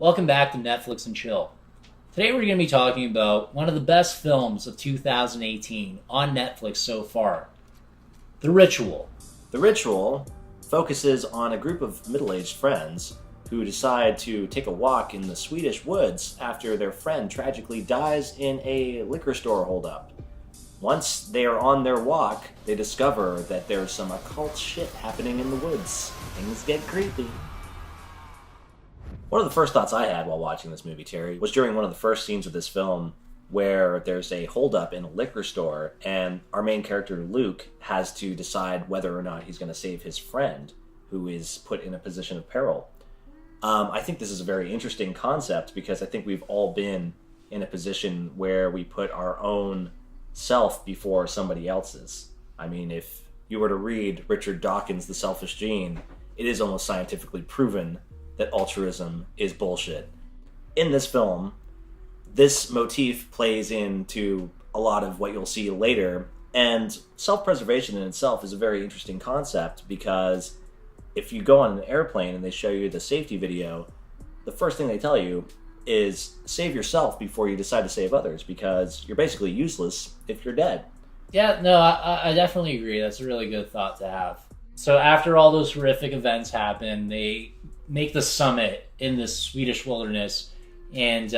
Welcome back to Netflix and Chill. Today we're going to be talking about one of the best films of 2018 on Netflix so far, The Ritual. The Ritual focuses on a group of middle-aged friends who decide to take a walk in the Swedish woods after their friend tragically dies in a liquor store holdup. Once they are on their walk, they discover that there's some occult shit happening in the woods. Things get creepy. One of the first thoughts I had while watching this movie, Terry, was during one of the first scenes of this film where there's a holdup in a liquor store and our main character, Luke, has to decide whether or not he's going to save his friend who is put in a position of peril. I think this is a very interesting concept because I think we've all been in a position where we put our own self before somebody else's. I mean, if you were to read Richard Dawkins' The Selfish Gene, it is almost scientifically proven that altruism is bullshit. In this film, this motif plays into a lot of what you'll see later, and self-preservation in itself is a very interesting concept because if you go on an airplane and they show you the safety video, the first thing they tell you is save yourself before you decide to save others because you're basically useless if you're dead. Yeah, no, I definitely agree. That's a really good thought to have. So after all those horrific events happen, they make the summit in this Swedish wilderness, and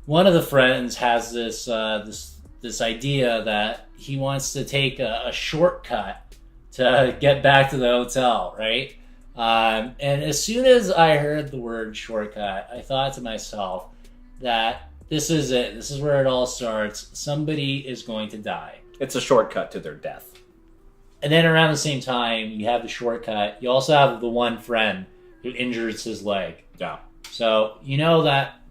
one of the friends has this idea that he wants to take a shortcut to get back to the hotel, right? And as soon as I heard the word shortcut, I thought to myself that this is it. This is where it all starts. Somebody is going to die. It's a shortcut to their death. And then around the same time, you have the shortcut. You also have the one friend who injures his leg. Yeah. So you know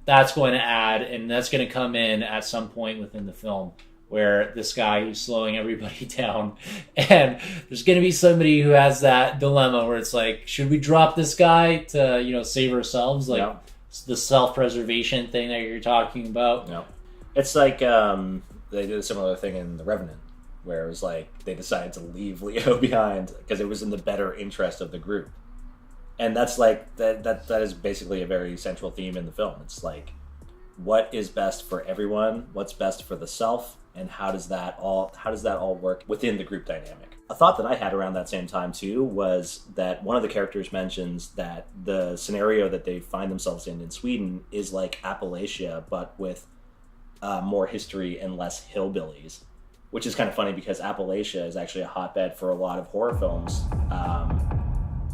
that's going to add, and that's going to come in at some point within the film where this guy who's slowing everybody down, and there's going to be somebody who has that dilemma where it's like, should we drop this guy to, save ourselves? Like the self-preservation thing that you're talking about. No. It's like they did a similar thing in The Revenant, where it was like they decided to leave Leo behind because it was in the better interest of the group. And that's like that is basically a very central theme in the film. It's like, what is best for everyone? What's best for the self? And how does that all work within the group dynamic? A thought that I had around that same time too was that one of the characters mentions that the scenario that they find themselves in Sweden is like Appalachia, but with more history and less hillbillies, which is kind of funny because Appalachia is actually a hotbed for a lot of horror films.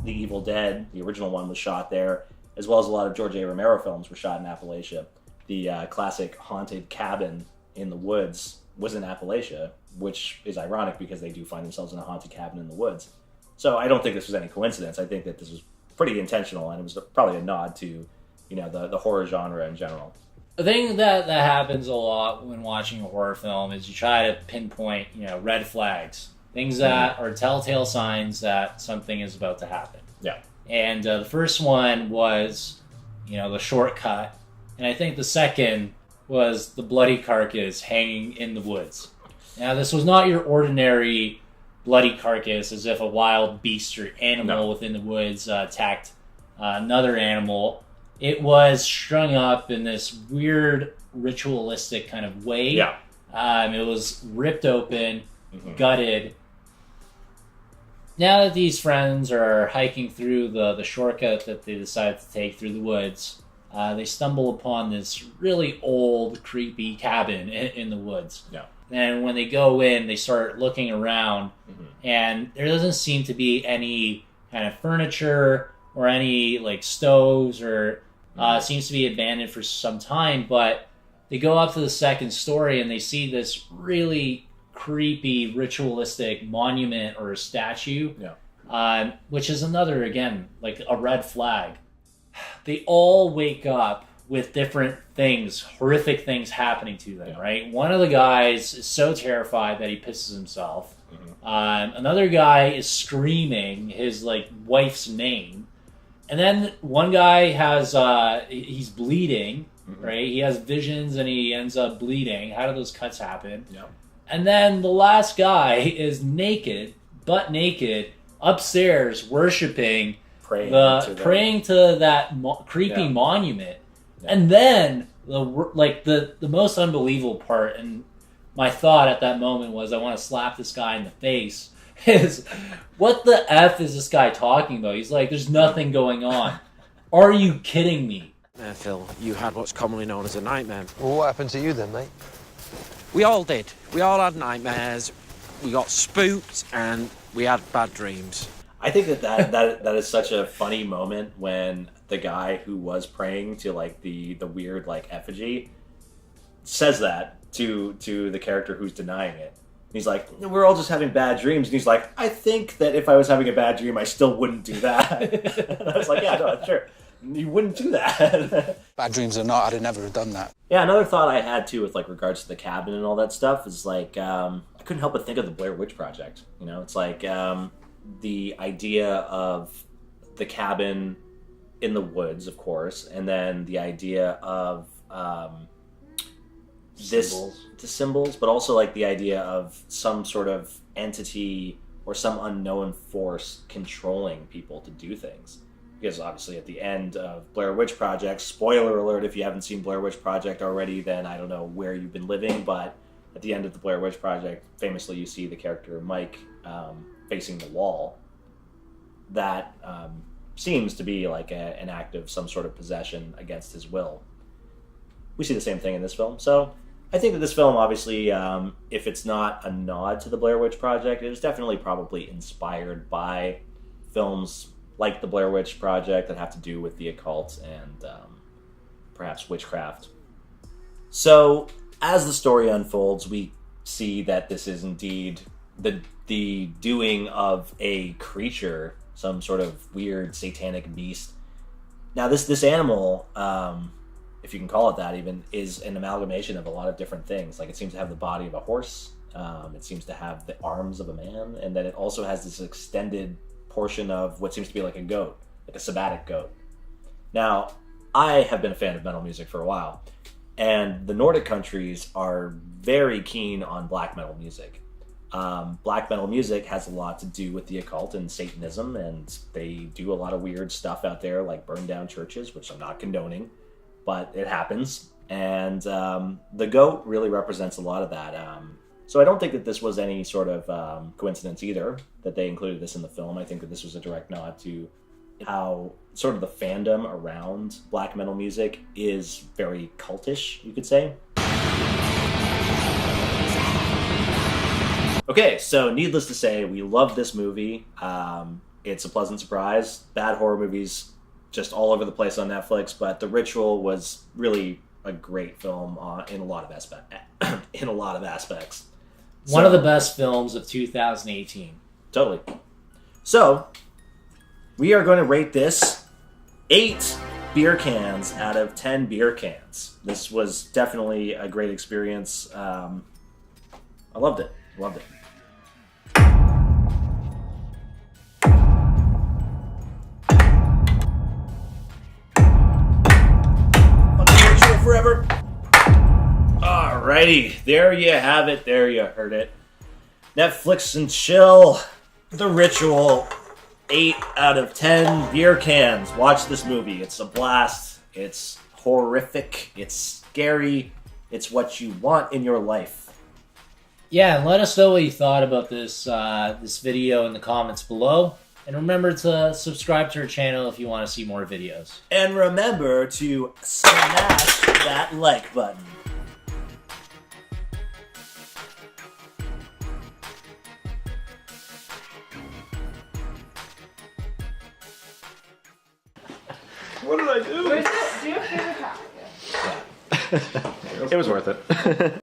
The Evil Dead, the original one, was shot there, as well as a lot of George A. Romero films were shot in Appalachia. The classic haunted cabin in the woods was in Appalachia, which is ironic because they do find themselves in a haunted cabin in the woods. So I don't think this was any coincidence. I think that this was pretty intentional, and it was probably a nod to, the horror genre in general. The thing that happens a lot when watching a horror film is you try to pinpoint, red flags. Things that are telltale signs that something is about to happen. Yeah. And the first one was, the shortcut. And I think the second was the bloody carcass hanging in the woods. Now, this was not your ordinary bloody carcass as if a wild beast or animal within the woods attacked another animal. It was strung up in this weird ritualistic kind of way. Yeah. It was ripped open, gutted. Now that these friends are hiking through the shortcut that they decide to take through the woods, they stumble upon this really old, creepy cabin in the woods. Yeah. And when they go in, they start looking around, and there doesn't seem to be any kind of furniture or any like stoves, or it seems to be abandoned for some time. But they go up to the second story and they see this really creepy ritualistic monument or a statue, which is another, again, like a red flag. They all wake up with different things, horrific things happening to them, right? One of the guys is so terrified that he pisses himself. Another guy is screaming his wife's name. And then one guy has, he's bleeding, right? He has visions and he ends up bleeding. How do those cuts happen? Yeah. And then the last guy is naked, butt naked, upstairs, worshiping praying to that creepy monument. Yeah. And then the most unbelievable part, and my thought at that moment was, I want to slap this guy in the face, is what the F is this guy talking about? He's like, there's nothing going on. Are you kidding me? Phil, you had what's commonly known as a nightmare. Well, what happened to you then, mate? We all did. We all had nightmares. We got spooked and we had bad dreams. I think that is such a funny moment when the guy who was praying to like the weird like effigy says that to the character who's denying it. He's like, we're all just having bad dreams. And he's like, I think that if I was having a bad dream, I still wouldn't do that. And I was like, yeah, no, sure. You wouldn't do that. Bad dreams or not, I'd never have done that. Yeah, another thought I had, too, with like regards to the cabin and all that stuff is like, I couldn't help but think of the Blair Witch Project. You know, it's like the idea of the cabin in the woods, of course, and then the idea of the symbols, but also like the idea of some sort of entity or some unknown force controlling people to do things. Because obviously at the end of Blair Witch Project, spoiler alert if you haven't seen Blair Witch Project already, then I don't know where you've been living, but at the end of the Blair Witch Project, famously you see the character Mike facing the wall. That seems to be like an act of some sort of possession against his will. We see the same thing in this film, so I think that this film, obviously, if it's not a nod to the Blair Witch Project, it is definitely probably inspired by films like the Blair Witch Project that have to do with the occult and perhaps witchcraft. So, as the story unfolds, we see that this is indeed the doing of a creature, some sort of weird satanic beast. Now, this animal, if you can call it that even, is an amalgamation of a lot of different things. Like, it seems to have the body of a horse, it seems to have the arms of a man, and then it also has this extended portion of what seems to be like a goat, like a sabbatic goat. Now, I have been a fan of metal music for a while, and the Nordic countries are very keen on black metal music. Black metal music has a lot to do with the occult and Satanism, and they do a lot of weird stuff out there, like burn down churches, which I'm not condoning, but it happens. And the goat really represents a lot of that. So I don't think that this was any sort of coincidence either, that they included this in the film. I think that this was a direct nod to how sort of the fandom around black metal music is very cultish, you could say. Okay, so needless to say, we love this movie. It's a pleasant surprise. Bad horror movies just all over the place on Netflix, but The Ritual was really a great film in a lot of aspects. One of the best films of 2018. Totally. So, we are going to rate this 8 beer cans out of 10 beer cans. This was definitely a great experience. I loved it. Loved it. Forever. Alrighty, there you have it. There you heard it. Netflix and chill. The Ritual. 8 out of 10 beer cans. Watch this movie. It's a blast. It's horrific. It's scary. It's what you want in your life. Yeah, and let us know what you thought about this this video in the comments below. And remember to subscribe to our channel if you want to see more videos. And remember to smash that like button. What did I do? Where's it? Do you have favorite hat? Yeah. It was worth it.